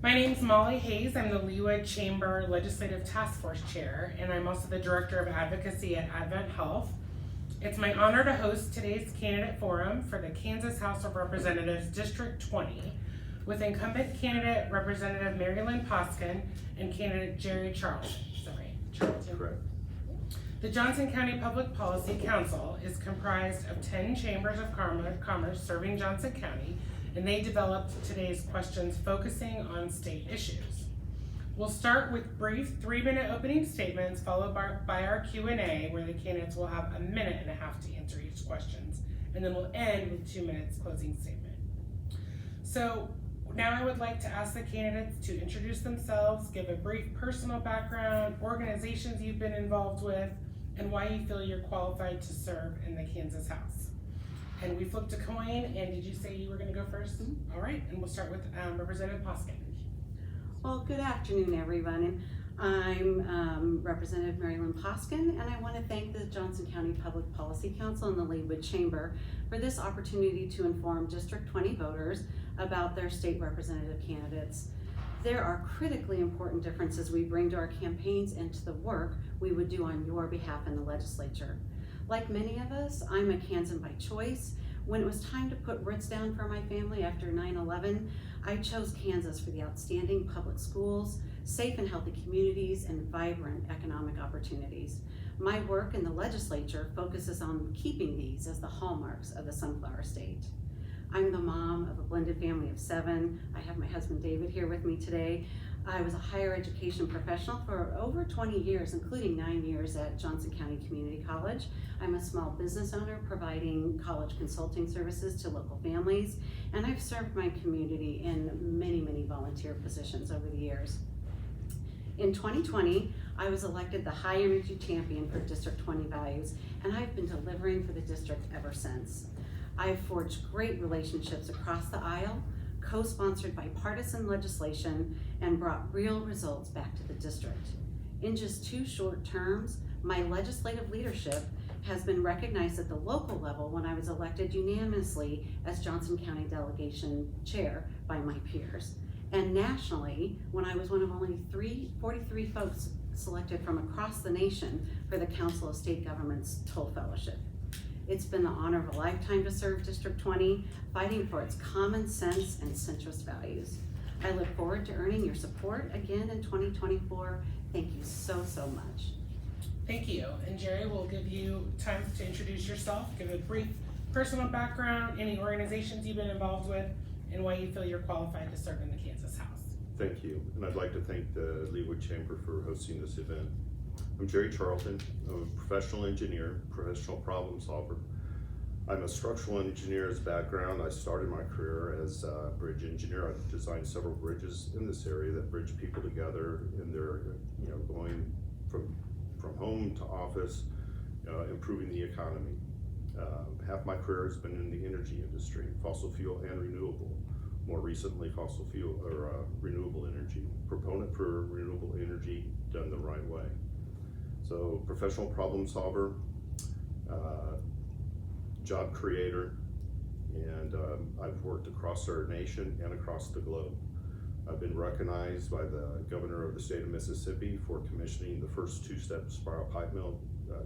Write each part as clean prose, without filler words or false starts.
My name's Molly Hayes. I'm the Leawood Chamber Legislative Task Force Chair, and I'm also the Director of Advocacy at Advent Health. It's my honor to host today's candidate forum for the Kansas House of Representatives District 20 with incumbent candidate Representative Mari-Lynn Poskin and candidate Charlton. Correct. The Johnson County Public Policy Council is comprised of 10 chambers of commerce serving Johnson County, and they developed today's questions focusing on state issues. We'll start with brief 3-minute opening statements followed by our Q&A, where the candidates will have 1.5 minutes to answer each questions, and then we'll end with 2 minutes closing statement. So now I would like to ask the candidates to introduce themselves, give a brief personal background, organizations you've been involved with, and why you feel you're qualified to serve in the Kansas House. And we flipped a coin, and did you say you were going to go first? All right, and we'll start with Representative Poskin. Well, good afternoon, everyone. I'm Representative Mari-Lynn Poskin, and I want to thank the Johnson County Public Policy Council and the Leawood Chamber for this opportunity to inform District 20 voters about their state representative candidates. There are critically important differences we bring to our campaigns and to the work we would do on your behalf in the legislature. Like many of us, I'm a Kansan by choice. When it was time to put roots down for my family after 9/11, I chose Kansas for the outstanding public schools, safe and healthy communities, and vibrant economic opportunities. My work in the legislature focuses on keeping these as the hallmarks of the Sunflower State. I'm the mom of a blended family of 7. I have my husband David here with me today. I was a higher education professional for over 20 years, including 9 years at Johnson County Community College. I'm a small business owner providing college consulting services to local families, and I've served my community in many volunteer positions over the years. In 2020, I was elected the High Energy Champion for District 20 values, and I've been delivering for the district ever since. I've forged great relationships across the aisle, co-sponsored bipartisan legislation, and brought real results back to the district. In just 2 short terms, my legislative leadership has been recognized at the local level when I was elected unanimously as Johnson County Delegation Chair by my peers, and nationally when I was one of only 43 folks selected from across the nation for the Council of State Governments Toll Fellowship. It's been the honor of a lifetime to serve District 20, fighting for its common sense and centrist values. I look forward to earning your support again in 2024. Thank you so much. Thank you. And Jerry, we'll give you time to introduce yourself, give a brief personal background, any organizations you've been involved with, and why you feel you're qualified to serve in the Kansas House. Thank you. And I'd like to thank the Leawood Chamber for hosting this event. I'm Charlton. I'm a professional engineer, professional problem solver. I'm a structural engineer as background. I started my career as a bridge engineer. I've designed several bridges in this area that bridge people together in their, going from home to office, improving the economy. Half my career has been in the energy industry, fossil fuel and renewable. More recently, fossil fuel or renewable energy. Proponent for renewable energy done the right way. So professional problem solver, job creator, and I've worked across our nation and across the globe. I've been recognized by the governor of the state of Mississippi for commissioning the first 2-step spiral pipe mill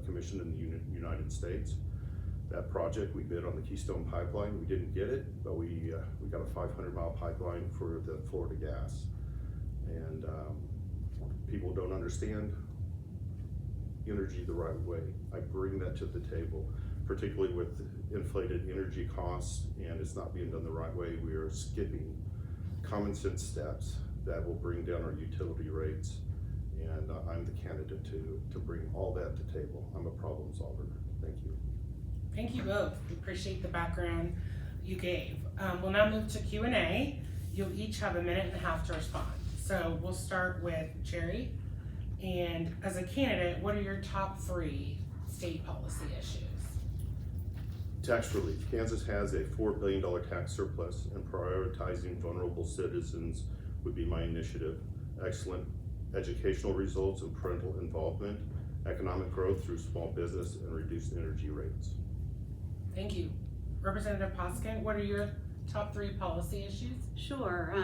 commissioned in the United States. That project, we bid on the Keystone Pipeline. We didn't get it, but we got a 500-mile pipeline for the Florida gas. And people don't understand energy the right way. I bring that to the table, particularly with inflated energy costs, and it's not being done the right way. We are skipping common sense steps that will bring down our utility rates, and I'm the candidate to bring all that to table. I'm a problem solver. Thank you. Thank you both. We appreciate the background you gave. We'll now move to Q&A. You'll each have 1.5 minutes to respond. So we'll start with Jerry. And as a candidate, what are your top 3 state policy issues? Tax relief. Kansas has a $4 billion tax surplus, and prioritizing vulnerable citizens would be my initiative. Excellent educational results and parental involvement, economic growth through small business, and reduced energy rates. Thank you. Representative Poskin, what are your top 3 policy issues? Sure,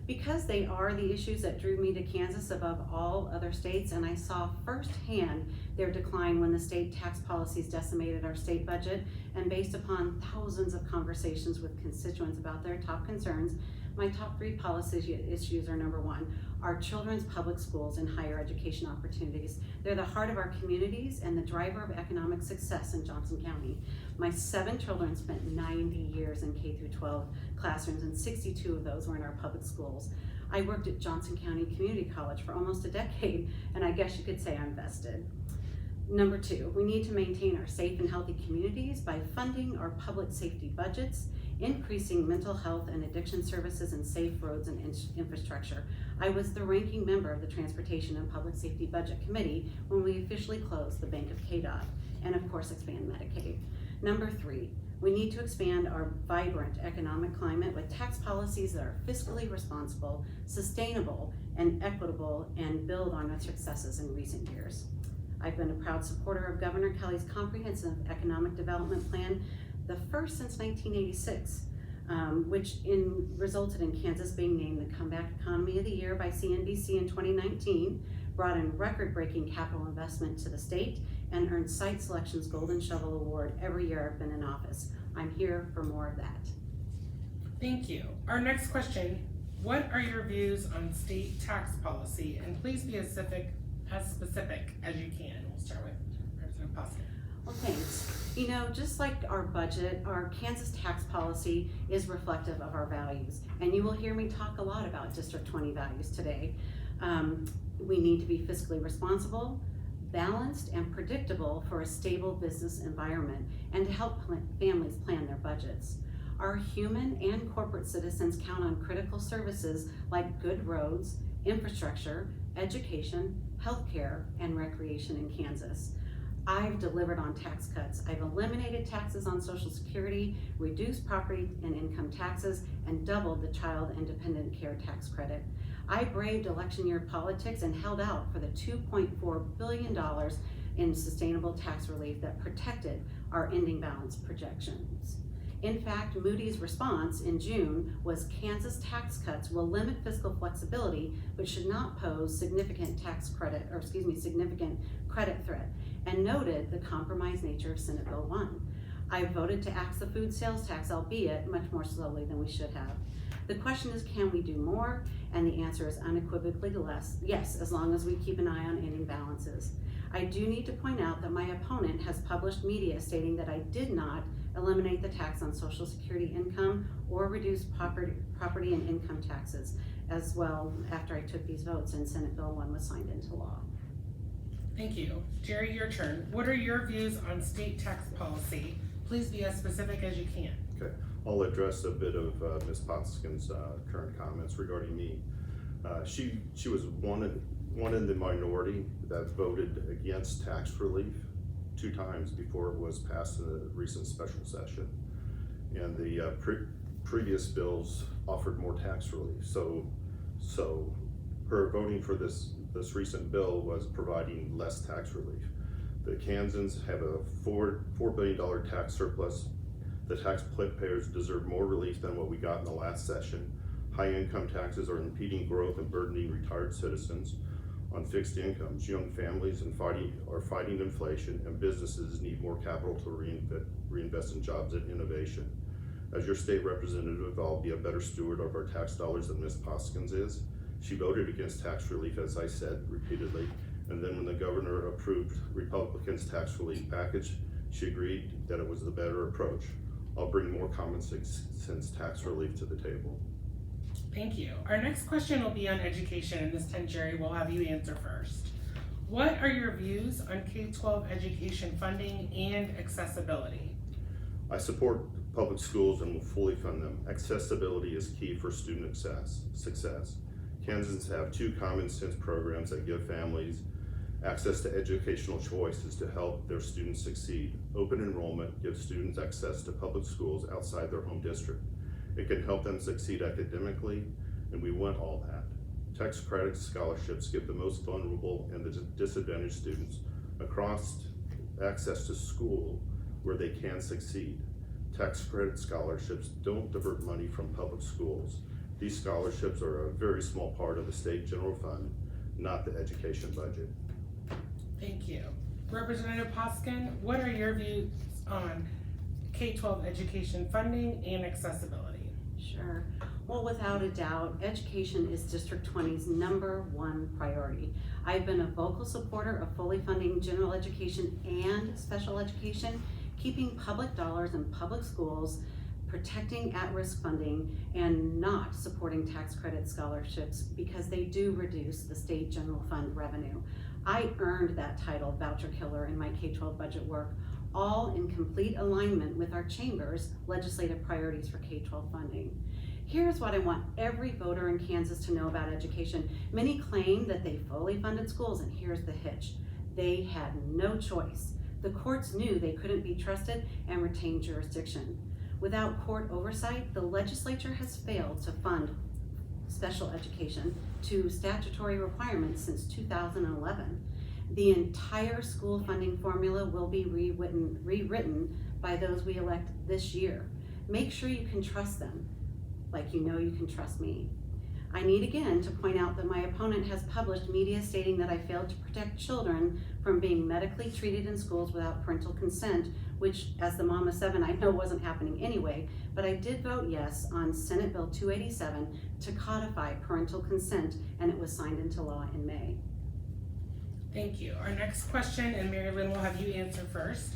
because they are the issues that drew me to Kansas above all other states, and I saw firsthand their decline when the state tax policies decimated our state budget, and based upon thousands of conversations with constituents about their top concerns, my top 3 policy issues are: number 1, our children's public schools and higher education opportunities. They're the heart of our communities and the driver of economic success in Johnson County. My 7 children spent 90 years in K through 12 classrooms, and 62 of those were in our public schools. I worked at Johnson County Community College for almost a decade, and I guess you could say I'm vested. Number 2, we need to maintain our safe and healthy communities by funding our public safety budgets, increasing mental health and addiction services, and safe roads and infrastructure. I was the ranking member of the Transportation and Public Safety Budget Committee when we officially closed the Bank of KDOT, and of course expand Medicaid. Number 3, we need to expand our vibrant economic climate with tax policies that are fiscally responsible, sustainable, and equitable, and build on our successes in recent years. I've been a proud supporter of Governor Kelly's comprehensive economic development plan, the first since 1986, which resulted in Kansas being named the Comeback Economy of the Year by CNBC in 2019, brought in record-breaking capital investment to the state, and earned Site Selection's Golden Shovel Award every year I've been in office. I'm here for more of that. Thank you. Our next question: what are your views on state tax policy? And please be as specific as you can. We'll start with Representative Poskin. Well, thanks. You know, just like our budget, our Kansas tax policy is reflective of our values. And you will hear me talk a lot about District 20 values today. We need to be fiscally responsible, balanced, and predictable for a stable business environment, and to help families plan their budgets. Our human and corporate citizens count on critical services like good roads, infrastructure, education, healthcare, and recreation in Kansas. I've delivered on tax cuts. I've eliminated taxes on Social Security, reduced property and income taxes, and doubled the child and dependent care tax credit. I braved election year politics and held out for the $2.4 billion in sustainable tax relief that protected our ending balance projections. In fact, Moody's response in June was Kansas tax cuts will limit fiscal flexibility, but should not pose significant significant credit threat, and noted the compromised nature of Senate Bill 1. I voted to axe the food sales tax, albeit much more slowly than we should have. The question is, can we do more? And the answer is unequivocally yes, as long as we keep an eye on ending balances. I do need to point out that my opponent has published media stating that I did not eliminate the tax on Social Security income or reduce property and income taxes as well after I took these votes and Senate Bill 1 was signed into law. Thank you. Jerry, your turn. What are your views on state tax policy? Please be as specific as you can. Okay, I'll address a bit of Ms. Poskin's current comments regarding me. She was one in the minority that voted against tax relief 2 times before it was passed in a recent special session. And the previous bills offered more tax relief. So her voting for this recent bill was providing less tax relief. The Kansans have a $4 billion tax surplus. The taxpayers deserve more relief than what we got in the last session. High income taxes are impeding growth and burdening retired citizens on fixed incomes. Young families are fighting inflation, and businesses need more capital to reinvest in jobs and innovation. As your state representative, I'll be a better steward of our tax dollars than Ms. Poskins is. She voted against tax relief, as I said repeatedly, and then when the governor approved Republicans' tax relief package, she agreed that it was the better approach. I'll bring more common sense tax relief to the table. Thank you. Our next question will be on education, and this time, Jerry, we'll have you answer first. What are your views on K-12 education funding and accessibility? I support public schools and will fully fund them. Accessibility is key for student success. Kansans have 2 common sense programs that give families access to educational choices to help their students succeed. Open enrollment gives students access to public schools outside their home district. It can help them succeed academically, and we want all that. Tax credit scholarships give the most vulnerable and the disadvantaged students across access to school where they can succeed. Tax credit scholarships don't divert money from public schools. These scholarships are a very small part of the state general fund, not the education budget. Thank you. Representative Poskin, what are your views on K-12 education funding and accessibility? Sure. Well, without a doubt, education is District 20's #1 priority. I've been a vocal supporter of fully funding general education and special education, keeping public dollars in public schools, protecting at-risk funding, and not supporting tax credit scholarships because they do reduce the state general fund revenue. I earned that title, voucher killer, in my K-12 budget work, all in complete alignment with our chamber's legislative priorities for K-12 funding. Here's what I want every voter in Kansas to know about education. Many claim that they fully funded schools, and here's the hitch. They had no choice. The courts knew they couldn't be trusted and retained jurisdiction. Without court oversight, the legislature has failed to fund special education to statutory requirements since 2011. The entire school funding formula will be rewritten by those we elect this year. Make sure you can trust them, like you know you can trust me. I need again to point out that my opponent has published media stating that I failed to protect children from being medically treated in schools without parental consent, which, as the mom of 7, I know wasn't happening anyway, but I did vote yes on Senate Bill 287 to codify parental consent, and it was signed into law in May. Thank you. Our next question, and Mari-Lynn will have you answer first.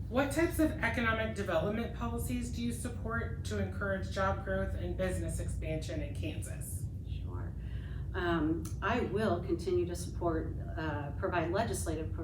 What types of economic development policies do you support to encourage job growth and business expansion in Kansas? Sure. I will continue to provide legislative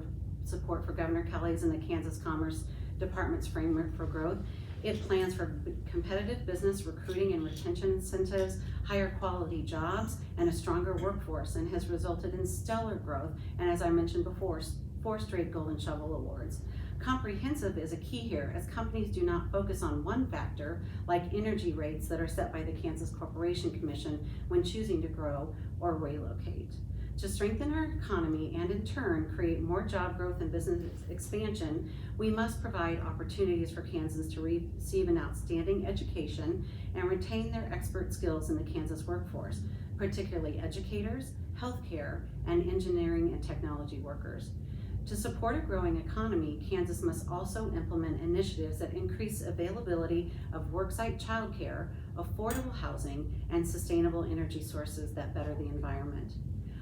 support for Governor Kelly's and the Kansas Commerce Department's framework for growth. It plans for competitive business recruiting and retention incentives, higher quality jobs, and a stronger workforce, and has resulted in stellar growth, and as I mentioned before, 4 straight Golden Shovel Awards. Comprehensive is a key here, as companies do not focus on one factor, like energy rates that are set by the Kansas Corporation Commission when choosing to grow or relocate. To strengthen our economy and in turn create more job growth and business expansion, we must provide opportunities for Kansans to receive an outstanding education and retain their expert skills in the Kansas workforce, particularly educators, healthcare, and engineering and technology workers. To support a growing economy, Kansas must also implement initiatives that increase availability of worksite childcare, affordable housing, and sustainable energy sources that better the environment.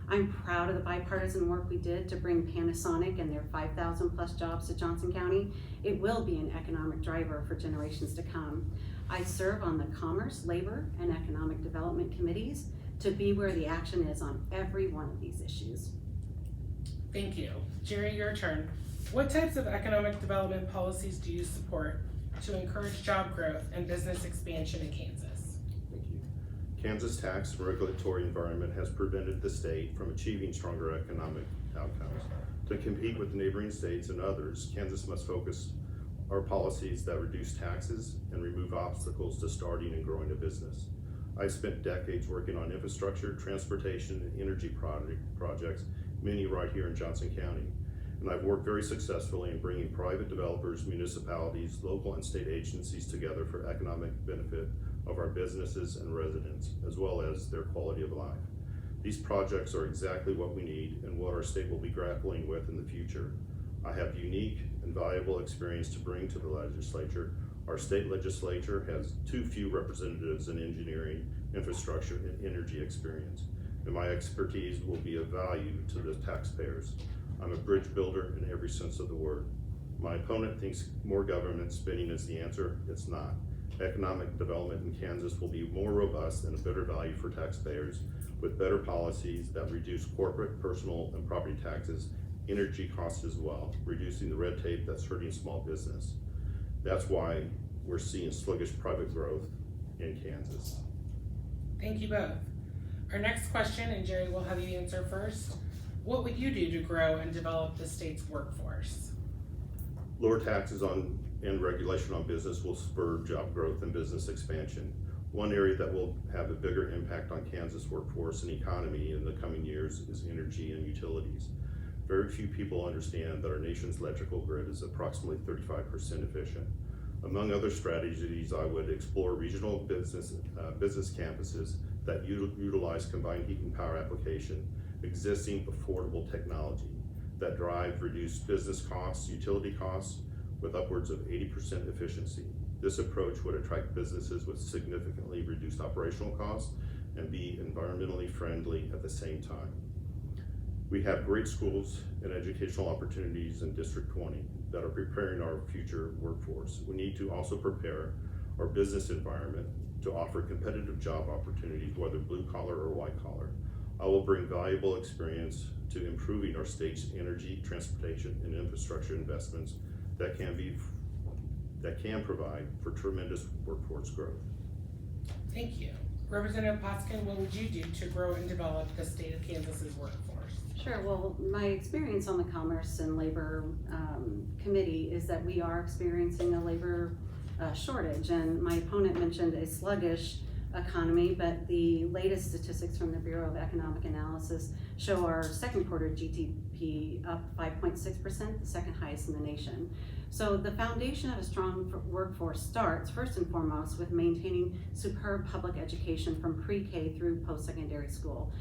I'm proud of the bipartisan work we did to bring Panasonic and their 5,000 plus jobs to Johnson County. It will be an economic driver for generations to come. I serve on the Commerce, Labor, and Economic Development Committees to be where the action is on every one of these issues. Thank you. Jerry, your turn. What types of economic development policies do you support to encourage job growth and business expansion in Kansas? Thank you. Kansas tax and regulatory environment has prevented the state from achieving stronger economic outcomes. To compete with neighboring states and others, Kansas must focus our policies that reduce taxes and remove obstacles to starting and growing a business. I spent decades working on infrastructure, transportation, and energy projects, many right here in Johnson County. And I've worked very successfully in bringing private developers, municipalities, local and state agencies together for economic benefit of our businesses and residents, as well as their quality of life. These projects are exactly what we need and what our state will be grappling with in the future. I have unique and valuable experience to bring to the legislature. Our state legislature has too few representatives in engineering, infrastructure, and energy experience, and my expertise will be of value to the taxpayers. I'm a bridge builder in every sense of the word. My opponent thinks more government spending is the answer. It's not. Economic development in Kansas will be more robust and a better value for taxpayers with better policies that reduce corporate, personal, and property taxes, energy costs as well, reducing the red tape that's hurting small business. That's why we're seeing sluggish private growth in Kansas. Thank you both. Our next question, and Jerry will have you answer first. What would you do to grow and develop the state's workforce? Lower taxes on and regulation on business will spur job growth and business expansion. One area that will have a bigger impact on Kansas workforce and economy in the coming years is energy and utilities. Very few people understand that our nation's electrical grid is approximately 35% efficient. Among other strategies, I would explore regional business campuses that utilize combined heat and power application, existing affordable technology that drive reduced business costs, utility costs, with upwards of 80% efficiency. This approach would attract businesses with significantly reduced operational costs and be environmentally friendly at the same time. We have great schools and educational opportunities in District 20 that are preparing our future workforce. We need to also prepare our business environment to offer competitive job opportunities, whether blue collar or white collar. I will bring valuable experience to improving our state's energy, transportation, and infrastructure investments that can provide for tremendous workforce growth. Thank you. Representative Poskin, what would you do to grow and develop the state of Kansas's workforce? Sure, well, my experience on the Commerce and Labor Committee is that we are experiencing a labor shortage, and my opponent mentioned a sluggish economy, but the latest statistics from the Bureau of Economic Analysis show our second quarter GDP up 5.6%, the second highest in the nation. So the foundation of a strong workforce starts first and foremost with maintaining superb public education from pre-K through post-secondary school.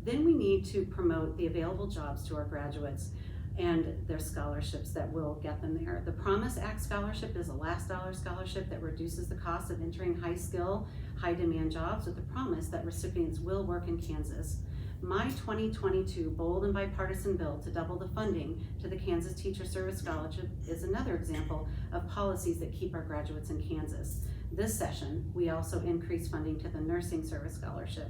Then we need to promote the available jobs to our graduates and their scholarships that will get them there. The Promise Act scholarship is a last dollar scholarship that reduces the cost of entering high skill, high demand jobs with the promise that recipients will work in Kansas. My 2022 bold and bipartisan bill to double the funding to the Kansas Teacher Service Scholarship is another example of policies that keep our graduates in Kansas. This session, we also increased funding to the Nursing Service Scholarship.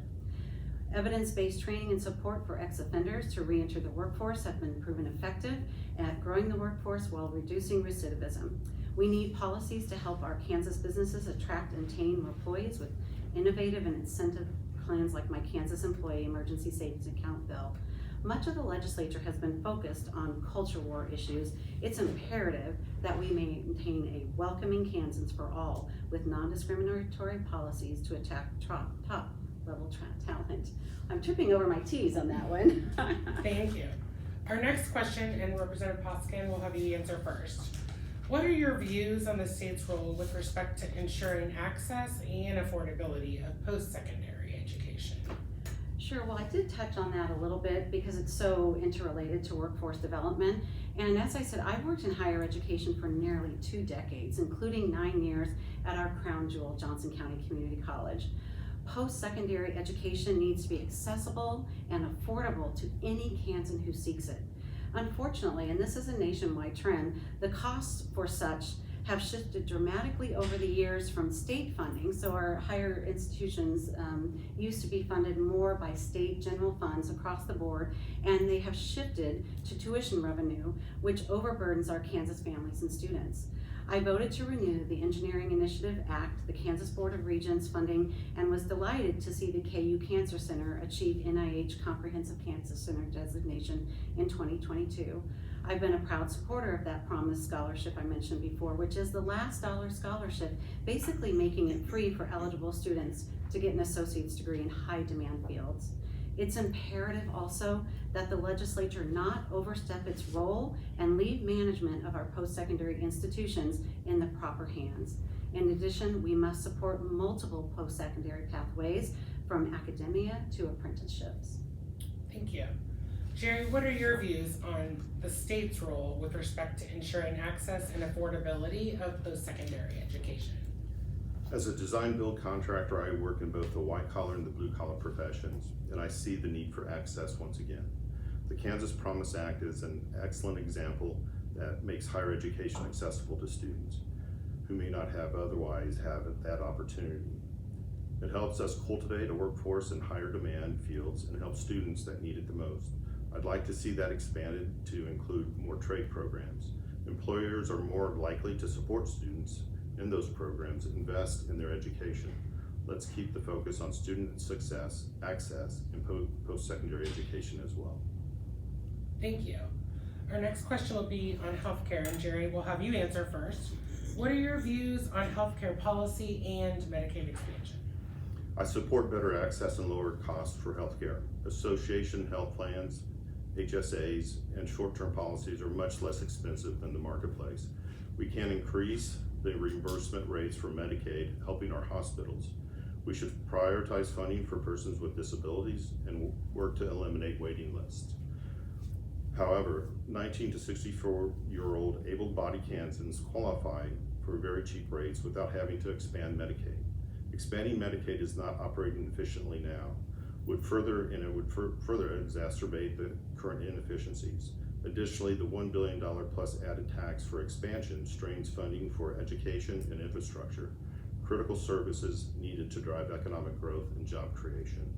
Evidence-based training and support for ex-offenders to re-enter the workforce have been proven effective at growing the workforce while reducing recidivism. We need policies to help our Kansas businesses attract and retain employees with innovative and incentive plans like my Kansas Employee Emergency Savings Account bill. Much of the legislature has been focused on culture war issues. It's imperative that we maintain a welcoming Kansas for all with non-discriminatory policies to attract top level talent. I'm tripping over my T's on that one. Thank you. Our next question, and Representative Poskin will have you answer first. What are your views on the state's role with respect to ensuring access and affordability of post-secondary education? Sure, well, I did touch on that a little bit because it's so interrelated to workforce development. And as I said, I've worked in higher education for nearly 2 decades, including 9 years at our crown jewel, Johnson County Community College. Post-secondary education needs to be accessible and affordable to any Kansan who seeks it. Unfortunately, and this is a nationwide trend, the costs for such have shifted dramatically over the years from state funding. So our higher institutions used to be funded more by state general funds across the board, and they have shifted to tuition revenue, which overburdens our Kansas families and students. I voted to renew the Engineering Initiative Act, the Kansas Board of Regents funding, and was delighted to see the KU Cancer Center achieve NIH Comprehensive Cancer Center designation in 2022. I've been a proud supporter of that Promise Scholarship I mentioned before, which is the last dollar scholarship, basically making it free for eligible students to get an associate's degree in high demand fields. It's imperative also that the legislature not overstep its role and leave management of our post-secondary institutions in the proper hands. In addition, we must support multiple post-secondary pathways from academia to apprenticeships. Thank you. Jerry, what are your views on the state's role with respect to ensuring access and affordability of post-secondary education? As a design-build contractor, I work in both the white-collar and the blue-collar professions, and I see the need for access once again. The Kansas Promise Act is an excellent example that makes higher education accessible to students who may not have otherwise have that opportunity. It helps us cultivate a workforce in higher demand fields and helps students that need it the most. I'd like to see that expanded to include more trade programs. Employers are more likely to support students in those programs, invest in their education. Let's keep the focus on student success, access, and post-secondary education as well. Thank you. Our next question will be on healthcare, and Jerry, we'll have you answer first. What are your views on healthcare policy and Medicaid expansion? I support better access and lower costs for healthcare. Association health plans, HSAs, and short-term policies are much less expensive than the marketplace. We can increase the reimbursement rates for Medicaid, helping our hospitals. We should prioritize funding for persons with disabilities and work to eliminate waiting lists. However, 19 to 64-year-old able-bodied Kansans qualify for very cheap rates without having to expand Medicaid. Expanding Medicaid is not operating efficiently now, would further exacerbate the current inefficiencies. Additionally, the $1 billion plus added tax for expansion strains funding for education and infrastructure, critical services needed to drive economic growth and job creation.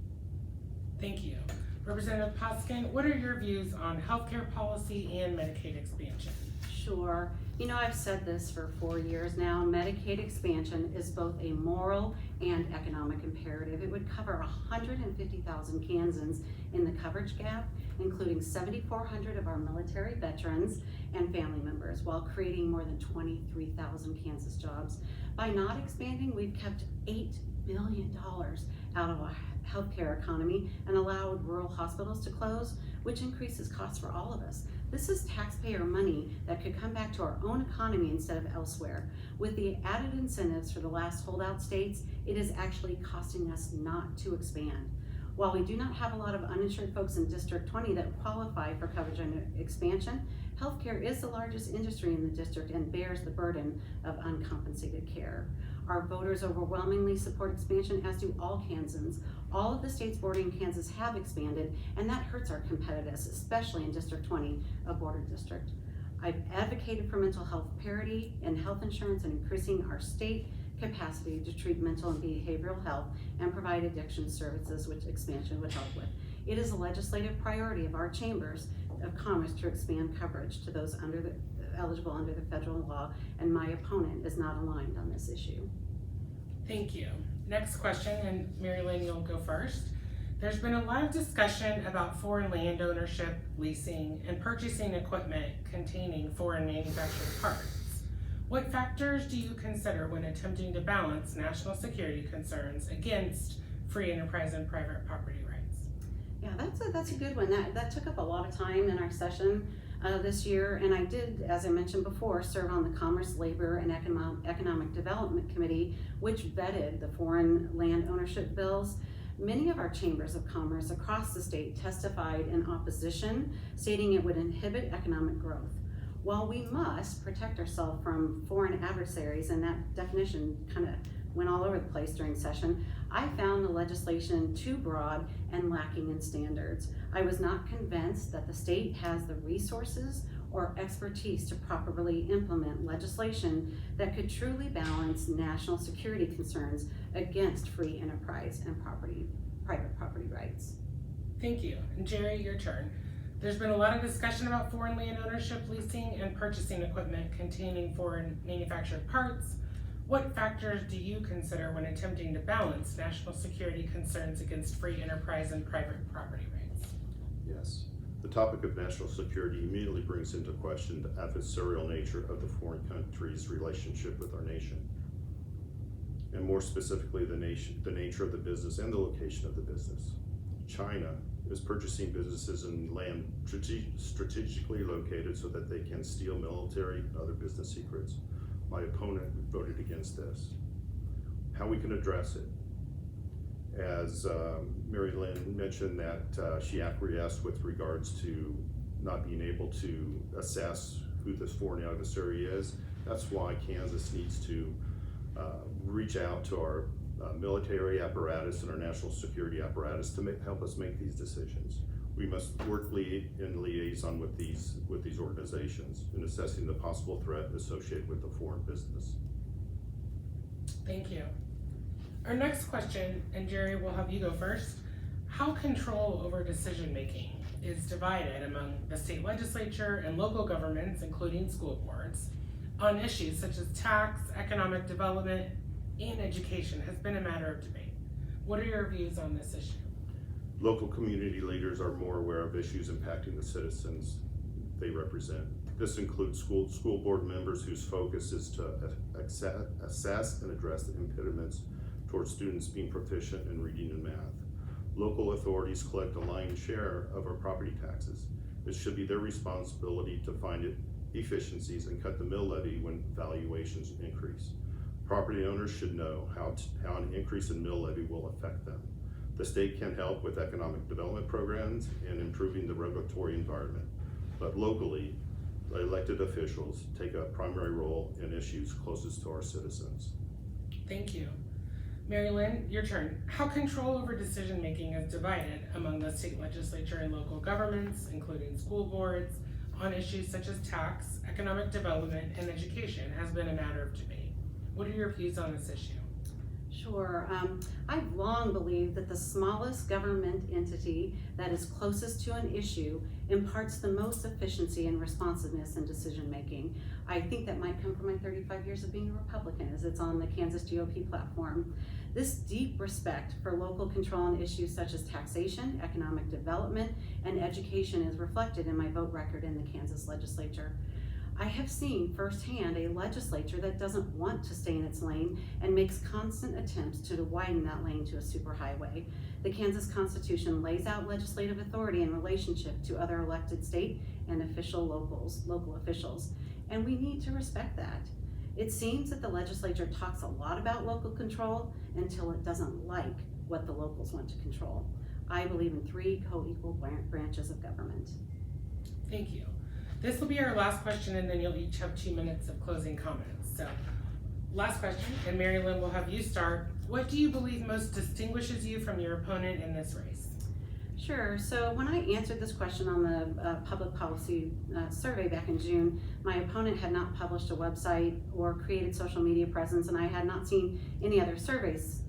Thank you. Representative Poskin, what are your views on healthcare policy and Medicaid expansion? Sure. You know, I've said this for 4 years now. Medicaid expansion is both a moral and economic imperative. It would cover 150,000 Kansans in the coverage gap, including 7,400 of our military veterans and family members, while creating more than 23,000 Kansas jobs. By not expanding, we've kept $8 billion out of our healthcare economy and allowed rural hospitals to close, which increases costs for all of us. This is taxpayer money that could come back to our own economy instead of elsewhere. With the added incentives for the last holdout states, it is actually costing us not to expand. While we do not have a lot of uninsured folks in District 20 that qualify for coverage under expansion, healthcare is the largest industry in the district and bears the burden of uncompensated care. Our voters overwhelmingly support expansion, as do all Kansans. All of the states bordering Kansas have expanded, and that hurts our competitiveness, especially in District 20, a border district. I've advocated for mental health parity and health insurance and increasing our state capacity to treat mental and behavioral health and provide addiction services, which expansion would help with. It is a legislative priority of our chambers of commerce to expand coverage to those eligible under the federal law, and my opponent is not aligned on this issue. Thank you. Next question, and Mari-Lynn, you'll go first. There's been a lot of discussion about foreign land ownership, leasing, and purchasing equipment containing foreign manufactured parts. What factors do you consider when attempting to balance national security concerns against free enterprise and private property rights? Yeah, that's a good one. That took up a lot of time in our session this year, and I did, as I mentioned before, serve on the Commerce, Labor, and Economic Development Committee, which vetted the foreign land ownership bills. Many of our chambers of commerce across the state testified in opposition, stating it would inhibit economic growth. While we must protect ourselves from foreign adversaries, and that definition kind of went all over the place during session, I found the legislation too broad and lacking in standards. I was not convinced that the state has the resources or expertise to properly implement legislation that could truly balance national security concerns against free enterprise and private property rights. Thank you. And Jerry, your turn. There's been a lot of discussion about foreign land ownership, leasing, and purchasing equipment containing foreign manufactured parts. What factors do you consider when attempting to balance national security concerns against free enterprise and private property rights? Yes. The topic of national security immediately brings into question the adversarial nature of the foreign country's relationship with our nation, and more specifically, the nature of the business and the location of the business. China is purchasing businesses and land strategically located so that they can steal military and other business secrets. My opponent voted against this. How we can address it? As Mari-Lynn mentioned that she acquiesced with regards to not being able to assess who this foreign adversary is. That's why Kansas needs to reach out to our military apparatus and our national security apparatus to help us make these decisions. We must work in liaison with these organizations in assessing the possible threat associated with the foreign business. Thank you. Our next question, and Jerry, we'll have you go first. How control over decision making is divided among the state legislature and local governments, including school boards, on issues such as tax, economic development, and education has been a matter of debate. What are your views on this issue? Local community leaders are more aware of issues impacting the citizens they represent. This includes school board members whose focus is to assess and address the impediments towards students being proficient in reading and math. Local authorities collect a lion's share of our property taxes. It should be their responsibility to find efficiencies, and cut the mill levy when valuations increase. Property owners should know how an increase in mill levy will affect them. The state can help with economic development programs and improving the regulatory environment, but locally, elected officials take a primary role in issues closest to our citizens. Thank you. Mari-Lynn, your turn. How control over decision-making is divided among the state legislature and local governments, including school boards, on issues such as tax, economic development, and education has been a matter of debate. What are your views on this issue? Sure. I've long believed that the smallest government entity that is closest to an issue imparts the most efficiency and responsiveness in decision-making. I think that might come from my 35 years of being a Republican, as it's on the Kansas GOP platform. This deep respect for local control on issues such as taxation, economic development, and education is reflected in my vote record in the Kansas legislature. I have seen firsthand a legislature that doesn't want to stay in its lane and makes constant attempts to widen that lane to a superhighway. The Kansas Constitution lays out legislative authority in relationship to other elected state and local officials, and we need to respect that. It seems that the legislature talks a lot about local control until it doesn't like what the locals want to control. I believe in 3 co-equal branches of government. Thank you. This will be our last question, and then you'll each have 2 minutes of closing comments. So, last question, and Mari-Lynn will have you start. What do you believe most distinguishes you from your opponent in this race? Sure. So when I answered this question on the public policy survey back in June, my opponent had not published a website or created social media presence, and I had not seen any other surveys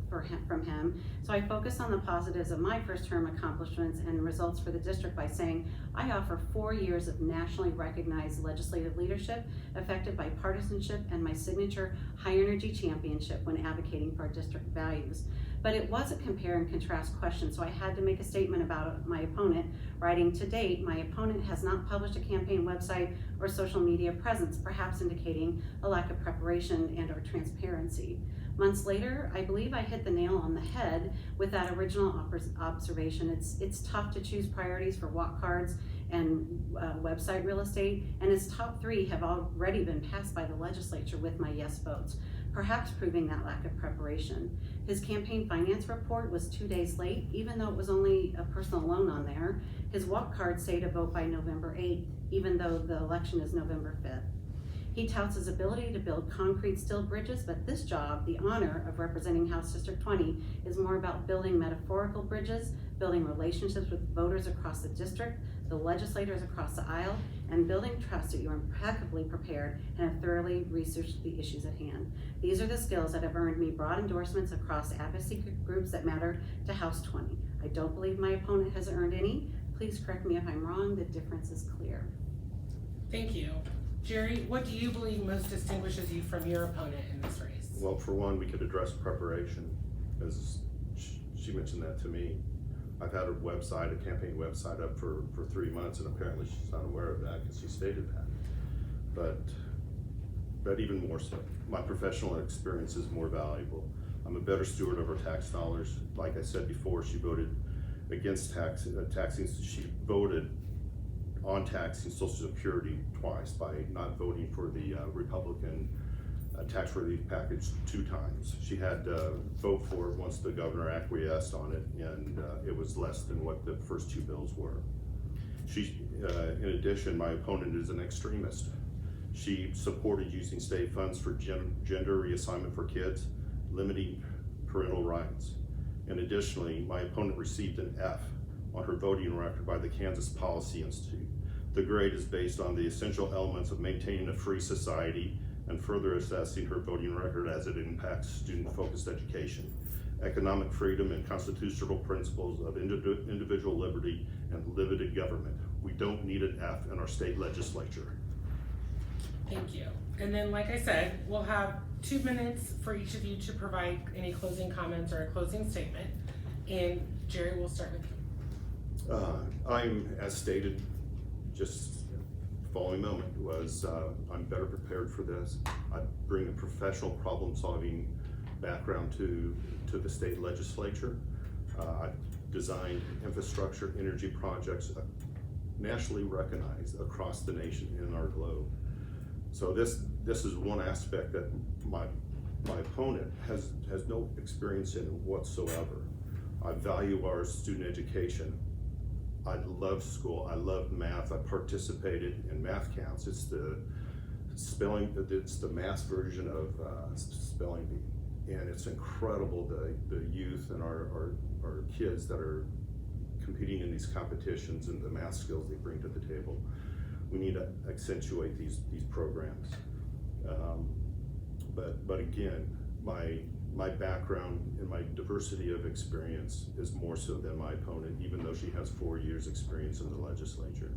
from him. So I focused on the positives of my first term accomplishments and results for the district by saying I offer 4 years of nationally recognized legislative leadership affected by partisanship and my signature high energy championship when advocating for our district values. But it was a compare and contrast question, so I had to make a statement about my opponent, writing, to date, my opponent has not published a campaign website or social media presence, perhaps indicating a lack of preparation and or transparency. Months later, I believe I hit the nail on the head with that original observation. It's tough to choose priorities for walk cards and website real estate, and his top 3 have already been passed by the legislature with my yes votes, perhaps proving that lack of preparation. His campaign finance report was 2 days late, even though it was only a personal loan on there. His walk cards say to vote by November 8th, even though the election is November 5th. He touts his ability to build concrete steel bridges, but this job, the honor of representing House District 20, is more about building metaphorical bridges, building relationships with voters across the district, the legislators across the aisle, and building trust that you are impeccably prepared and have thoroughly researched the issues at hand. These are the skills that have earned me broad endorsements across advocacy groups that matter to House 20. I don't believe my opponent has earned any. Please correct me if I'm wrong, the difference is clear. Thank you. Jerry, what do you believe most distinguishes you from your opponent in this race? Well, for one, we could address preparation, as she mentioned that to me. I've had a campaign website up for 3 months, and apparently she's not aware of that because she stated that. But even more so, my professional experience is more valuable. I'm a better steward of our tax dollars. Like I said before, she voted against taxing. She voted on taxing Social Security twice by not voting for the Republican tax relief package 2 times. She had to vote for it once the governor acquiesced on it, and it was less than what the first 2 bills were. In addition, my opponent is an extremist. She supported using state funds for gender reassignment for kids, limiting parental rights. And additionally, my opponent received an F on her voting record by the Kansas Policy Institute. The grade is based on the essential elements of maintaining a free society and further assessing her voting record as it impacts student-focused education, economic freedom, and constitutional principles of individual liberty and limited government. We don't need an F in our state legislature. Thank you. And then, like I said, we'll have 2 minutes for each of you to provide any closing comments or a closing statement. And Jerry, we'll start with you. I'm, as stated, just following moment was, I'm better prepared for this. I bring a professional problem-solving background to the state legislature. I've designed infrastructure, energy projects nationally recognized across the nation and our globe. So this is one aspect that my opponent has no experience in whatsoever. I value our student education. I love school. I love math. I participated in math counts. It's the math version of spelling bee, and it's incredible the youth and our kids that are competing in these competitions and the math skills they bring to the table. We need to accentuate these programs. But again, my background and my diversity of experience is more so than my opponent, even though she has 4 years experience in the legislature.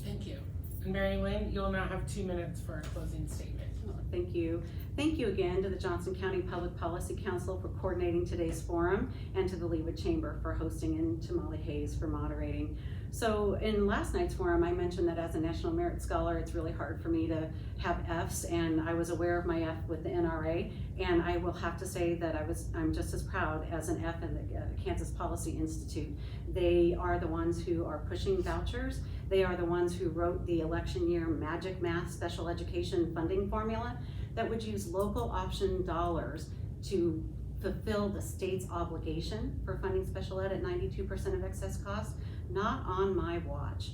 Thank you. And Mari-Lynn, you'll now have 2 minutes for a closing statement. Well, thank you. Thank you again to the Johnson County Public Policy Council for coordinating today's forum, and to the Leawood Chamber for hosting, and to Molly Hayes for moderating. So in last night's forum, I mentioned that as a National Merit Scholar, it's really hard for me to have Fs, and I was aware of my F with the NRA, and I will have to say that I'm just as proud as an F in the Kansas Policy Institute. They are the ones who are pushing vouchers. They are the ones who wrote the election year magic math special education funding formula that would use local option dollars to fulfill the state's obligation for funding special ed at 92% of excess cost. Not on my watch.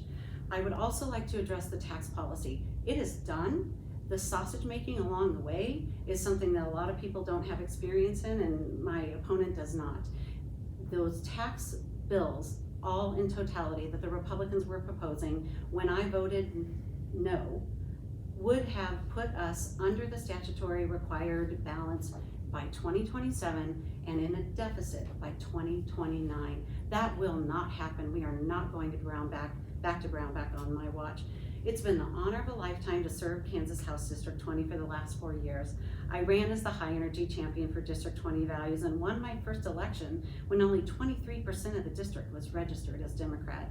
I would also like to address the tax policy. It is done. The sausage making along the way is something that a lot of people don't have experience in, and my opponent does not. Those tax bills, all in totality, that the Republicans were proposing when I voted no, would have put us under the statutory required balance by 2027 and in a deficit by 2029. That will not happen. We are not going to back to Brownback on my watch. It's been the honor of a lifetime to serve Kansas House District 20 for the last 4 years. I ran as the high energy champion for District 20 values and won my first election when only 23% of the district was registered as Democrat.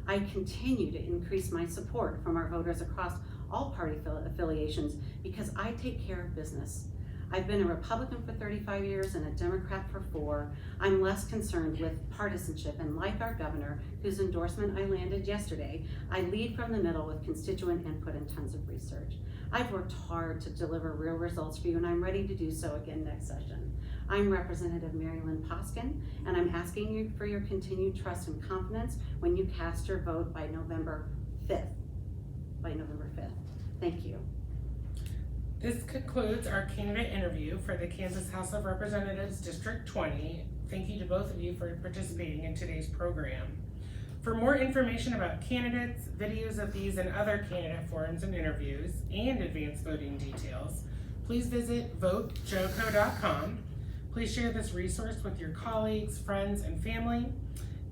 I continue to increase my support from our voters across all party affiliations because I take care of business. I've been a Republican for 35 years and a Democrat for 4. I'm less concerned with partisanship, and like our governor, whose endorsement I landed yesterday, I lead from the middle with constituent input and tons of research. I've worked hard to deliver real results for you, and I'm ready to do so again next session. I'm Representative Mari-Lynn Poskin, and I'm asking you for your continued trust and confidence when you cast your vote by November 5th. Thank you. This concludes our candidate interview for the Kansas House of Representatives District 20. Thank you to both of you for participating in today's program. For more information about candidates, videos of these and other candidate forums and interviews, and advanced voting details, please visit votejoco.com. Please share this resource with your colleagues, friends, and family.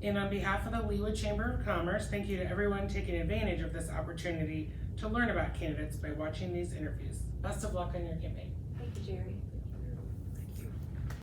And on behalf of the Leawood Chamber of Commerce, thank you to everyone taking advantage of this opportunity to learn about candidates by watching these interviews. Best of luck on your campaign. Thank you, Jerry.